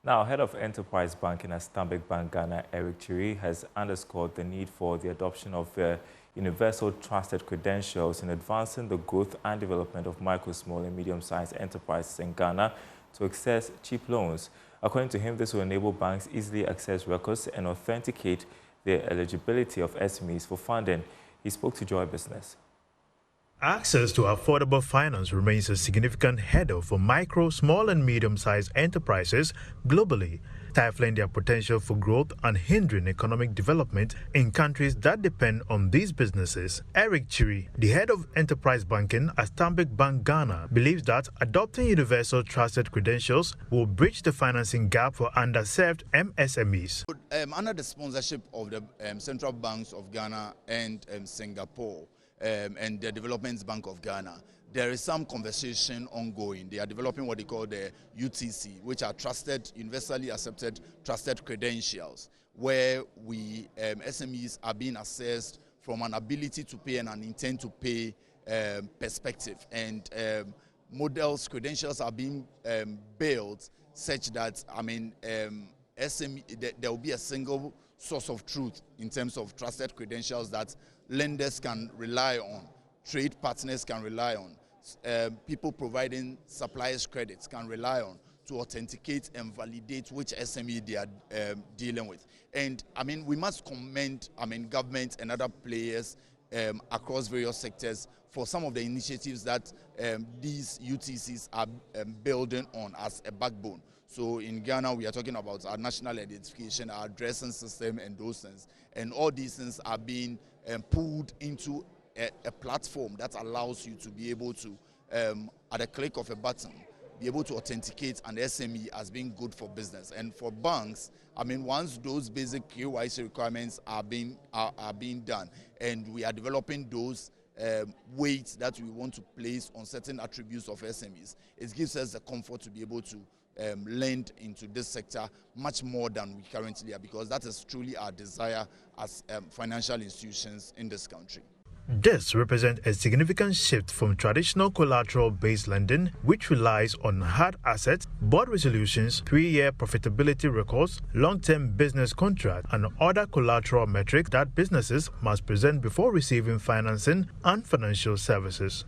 Now, head of enterprise banking at Stanbic Bank Ghana, Eric Chiri, has underscored the need for the adoption of universal trusted credentials in advancing the growth and development of micro, small and medium-sized enterprises in Ghana to access cheap loans. According to him, this will enable banks easily access records and authenticate the eligibility of SMEs for funding. He spoke to Joy Business. Access to affordable finance remains a significant hurdle for micro, small and medium-sized enterprises globally, stifling their potential for growth and hindering economic development in countries that depend on these businesses. Eric Chiri, the head of enterprise banking at Stanbic Bank Ghana, believes that adopting universal trusted credentials will bridge the financing gap for underserved MSMEs. Under the sponsorship of the Central Banks of Ghana and Singapore, and the Development Bank of Ghana, there is some conversation ongoing. They are developing what they call the UTC, which are trusted, universally accepted, trusted credentials, where SMEs are being assessed from an ability to pay and an intent to pay perspective. And models, credentials are being built such that, there will be a single source of truth in terms of trusted credentials that lenders can rely on, trade partners can rely on, people providing suppliers credits can rely on to authenticate and validate which SME they are dealing with. And we must commend government and other players across various sectors for some of the initiatives that these UTCs are building on as a backbone. So in Ghana, we are talking about our national identification, our addressing system and those things. And all these things are being pulled into a platform that allows you to be able to, at a click of a button, be able to authenticate an SME as being good for business. And for banks, once those basic KYC requirements are being done, and we are developing those weights that we want to place on certain attributes of SMEs, it gives us the comfort to be able to lend into this sector much more than we currently are, because that is truly our desire as financial institutions in this country. This represents a significant shift from traditional collateral-based lending, which relies on hard assets, board resolutions, 3-year profitability records, long-term business contracts, and other collateral metrics that businesses must present before receiving financing and financial services.